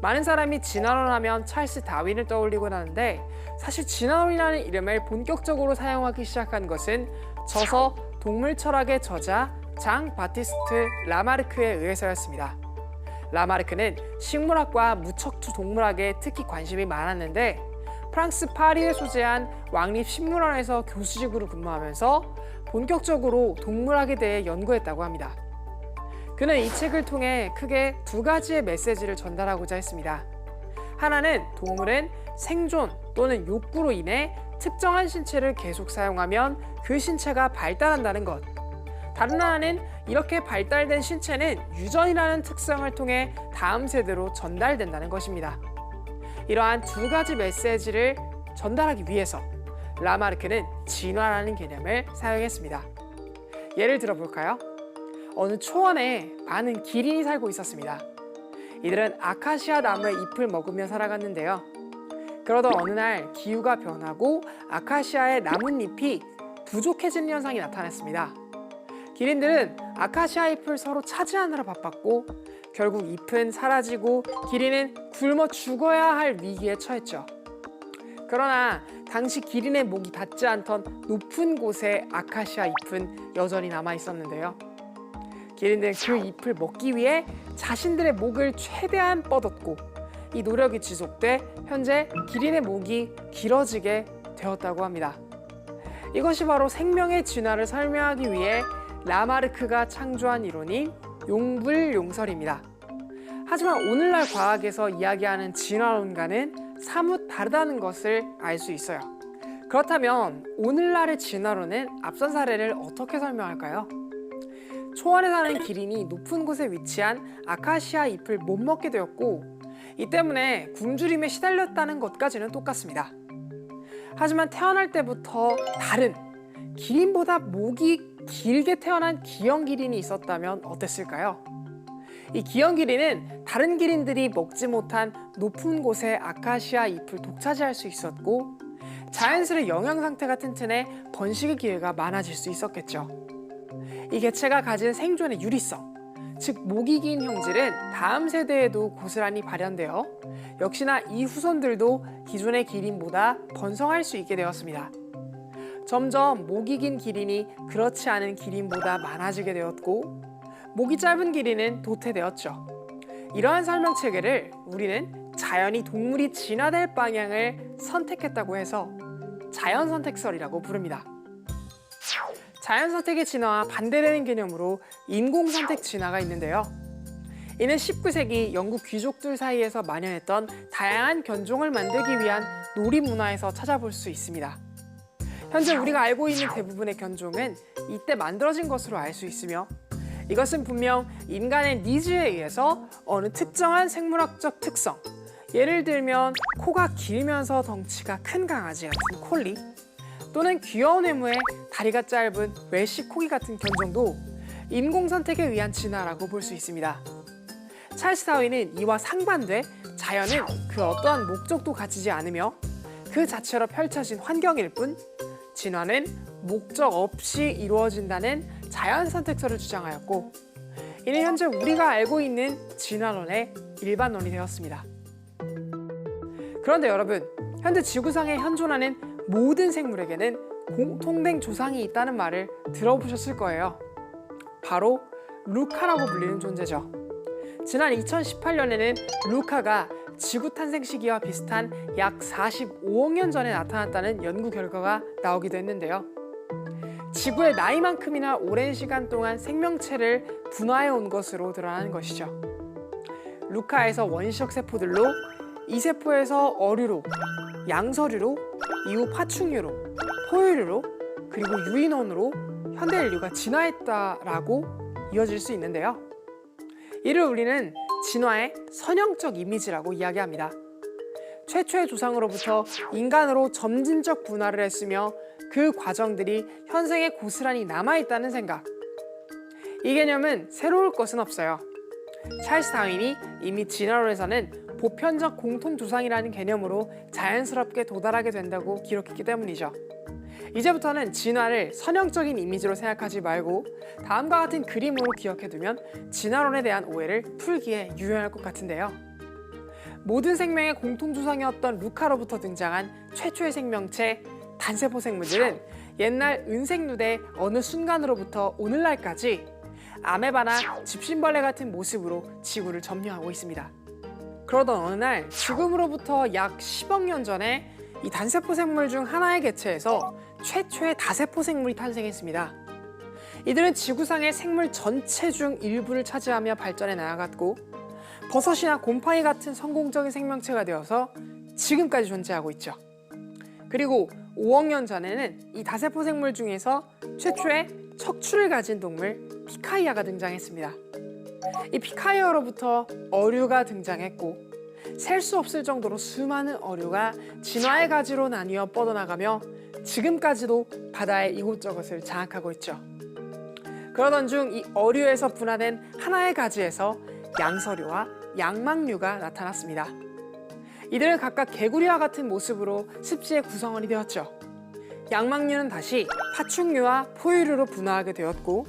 많은 사람이 진화론 하면 찰스 다윈을 떠올리곤 하는데 사실 진화론이라는 이름을 본격적으로 사용하기 시작한 것은 저서 동물 철학의 저자 장 바티스트 라마르크에 의해서였습니다. 라마르크는 식물학과 무척추 동물학에 특히 관심이 많았는데 프랑스 파리에 소재한 왕립식물원에서 교수직으로 근무하면서 본격적으로 동물학에 대해 연구했다고 합니다. 그는 이 책을 통해 크게 2가지의 메시지를 전달하고자 했습니다. 하나는 동물은 생존 또는 욕구로 인해 특정한 신체를 계속 사용하면 그 신체가 발달한다는 것. 다른 하나는 이렇게 발달된 신체는 유전이라는 특성을 통해 다음 세대로 전달된다는 것입니다. 이러한 2가지 메시지를 전달하기 위해서 라마르크는 진화라는 개념을 사용했습니다. 예를 들어볼까요? 어느 초원에 많은 기린이 살고 있었습니다. 이들은 아카시아 나무의 잎을 먹으며 살아갔는데요. 그러던 어느 날 기후가 변하고 아카시아의 나뭇잎이 부족해지는 현상이 나타났습니다. 기린들은 아카시아 잎을 서로 차지하느라 바빴고 결국 잎은 사라지고 기린은 굶어 죽어야 할 위기에 처했죠. 그러나 당시 기린의 목이 닿지 않던 높은 곳에 아카시아 잎은 여전히 남아 있었는데요. 기린들은 그 잎을 먹기 위해 자신들의 목을 최대한 뻗었고 이 노력이 지속돼 현재 기린의 목이 길어지게 되었다고 합니다. 이것이 바로 생명의 진화를 설명하기 위해 라마르크가 창조한 이론인 용불용설입니다. 하지만 오늘날 과학에서 이야기하는 진화론과는 사뭇 다르다는 것을 알 수 있어요. 그렇다면 오늘날의 진화론은 앞선 사례를 어떻게 설명할까요? 초원에 사는 기린이 높은 곳에 위치한 아카시아 잎을 못 먹게 되었고 이 때문에 굶주림에 시달렸다는 것까지는 똑같습니다. 하지만 태어날 때부터 다른 기린보다 목이 길게 태어난 기형 기린이 있었다면 어땠을까요? 이 기형 기린은 다른 기린들이 먹지 못한 높은 곳에 아카시아 잎을 독차지할 수 있었고 자연스레 영양 상태가 튼튼해 번식의 기회가 많아질 수 있었겠죠. 이 개체가 가진 생존의 유리성, 즉 목이 긴 형질은 다음 세대에도 고스란히 발현되어 역시나 이 후손들도 기존의 기린보다 번성할 수 있게 되었습니다. 점점 목이 긴 기린이 그렇지 않은 기린보다 많아지게 되었고 목이 짧은 기린은 도태되었죠. 이러한 설명 체계를 우리는 자연히 동물이 진화될 방향을 선택했다고 해서 자연선택설이라고 부릅니다. 자연선택의 진화와 반대되는 개념으로 인공선택 진화가 있는데요. 이는 19세기 영국 귀족들 사이에서 만연했던 다양한 견종을 만들기 위한 놀이 문화에서 찾아볼 수 있습니다. 현재 우리가 알고 있는 대부분의 견종은 이때 만들어진 것으로 알 수 있으며 이것은 분명 인간의 니즈에 의해서 어느 특정한 생물학적 특성, 예를 들면 코가 길면서 덩치가 큰 강아지 같은 콜리, 또는 귀여운 외모에 다리가 짧은 웰시 코기 같은 견종도 인공 선택에 의한 진화라고 볼 수 있습니다. 찰스 다윈은 이와 상반돼 자연은 그 어떠한 목적도 가지지 않으며 그 자체로 펼쳐진 환경일 뿐 진화는 목적 없이 이루어진다는 자연 선택설을 주장하였고 이는 현재 우리가 알고 있는 진화론의 일반론이 되었습니다. 그런데 여러분, 현재 지구상에 현존하는 모든 생물에게는 공통된 조상이 있다는 말을 들어보셨을 거예요. 바로 루카라고 불리는 존재죠. 지난 2018년에는 루카가 지구 탄생 시기와 비슷한 약 45억 년 전에 나타났다는 연구 결과가 나오기도 했는데요. 지구의 나이만큼이나 오랜 시간 동안 생명체를 분화해 온 것으로 드러나는 것이죠. 루카에서 원시적 세포들로, 이 세포에서 어류로, 양서류로, 이후 파충류로, 포유류로, 그리고 유인원으로 현대 인류가 진화했다라고 이어질 수 있는데요. 이를 우리는 진화의 선형적 이미지라고 이야기합니다. 최초의 조상으로부터 인간으로 점진적 분화를 했으며 그 과정들이 현생에 고스란히 남아있다는 생각. 이 개념은 새로울 것은 없어요. 찰스 다윈이 이미 진화론에서는 보편적 공통조상이라는 개념으로 자연스럽게 도달하게 된다고 기록했기 때문이죠. 이제부터는 진화를 선형적인 이미지로 생각하지 말고 다음과 같은 그림으로 기억해두면 진화론에 대한 오해를 풀기에 유용할 것 같은데요. 모든 생명의 공통조상이었던 루카로부터 등장한 최초의 생명체, 단세포 생물들은 옛날 은색누대 어느 순간으로부터 오늘날까지 아메바나 집신벌레 같은 모습으로 지구를 점령하고 있습니다. 그러던 어느 날 지금으로부터 약 10억 년 전에 이 단세포 생물 중 하나의 개체에서 최초의 다세포 생물이 탄생했습니다. 이들은 지구상의 생물 전체 중 일부를 차지하며 발전해 나아갔고 버섯이나 곰팡이 같은 성공적인 생명체가 되어서 지금까지 존재하고 있죠. 그리고 5억 년 전에는 이 다세포 생물 중에서 최초의 척추를 가진 동물 피카이아가 등장했습니다. 이 피카이아로부터 어류가 등장했고 셀 수 없을 정도로 수많은 어류가 진화의 가지로 나뉘어 뻗어나가며 지금까지도 바다의 이곳저곳을 장악하고 있죠. 그러던 중 이 어류에서 분화된 하나의 가지에서 양서류와 양막류가 나타났습니다. 이들은 각각 개구리와 같은 모습으로 습지의 구성원이 되었죠. 양막류는 다시 파충류와 포유류로 분화하게 되었고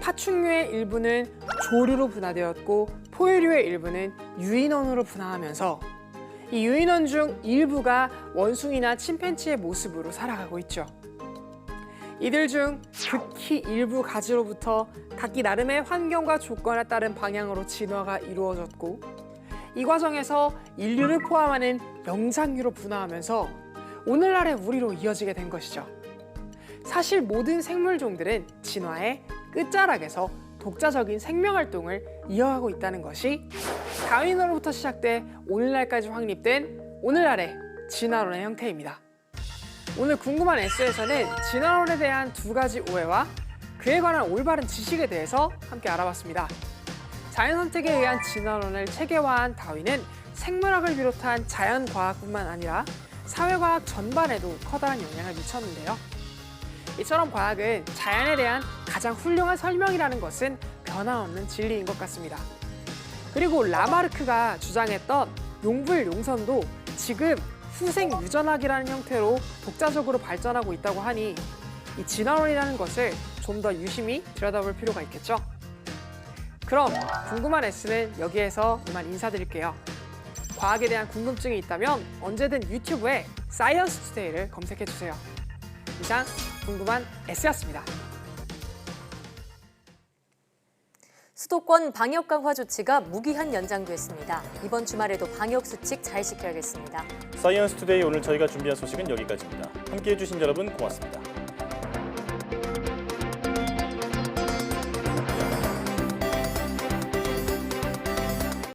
파충류의 일부는 조류로 분화되었고 포유류의 일부는 유인원으로 분화하면서 이 유인원 중 일부가 원숭이나 침팬지의 모습으로 살아가고 있죠. 이들 중 극히 일부 가지로부터 각기 나름의 환경과 조건에 따른 방향으로 진화가 이루어졌고 이 과정에서 인류를 포함하는 영장류로 분화하면서 오늘날의 우리로 이어지게 된 것이죠. 사실 모든 생물종들은 진화의 끝자락에서 독자적인 생명활동을 이어가고 있다는 것이 다윈으로부터 시작돼 오늘날까지 확립된 오늘날의 진화론의 형태입니다. 오늘 궁금한 S에서는 진화론에 대한 두 가지 오해와 그에 관한 올바른 지식에 대해서 함께 알아봤습니다. 자연선택에 의한 진화론을 체계화한 다윈은 생물학을 비롯한 자연과학뿐만 아니라 사회과학 전반에도 커다란 영향을 미쳤는데요. 이처럼 과학은 자연에 대한 가장 훌륭한 설명이라는 것은 변함없는 진리인 것 같습니다. 그리고 라마르크가 주장했던 용불용선도 지금 후생 유전학이라는 형태로 독자적으로 발전하고 있다고 하니 이 진화론이라는 것을 좀 더 유심히 들여다볼 필요가 있겠죠? 그럼 궁금한 S는 여기에서 이만 인사드릴게요. 과학에 대한 궁금증이 있다면 언제든 유튜브에 사이언스 투데이를 검색해주세요. 이상 궁금한 S였습니다. 수도권 방역 강화 조치가 무기한 연장됐습니다. 이번 주말에도 방역 수칙 잘 지켜야겠습니다. 사이언스 투데이 오늘 저희가 준비한 소식은 여기까지입니다. 함께해 주신 여러분 고맙습니다.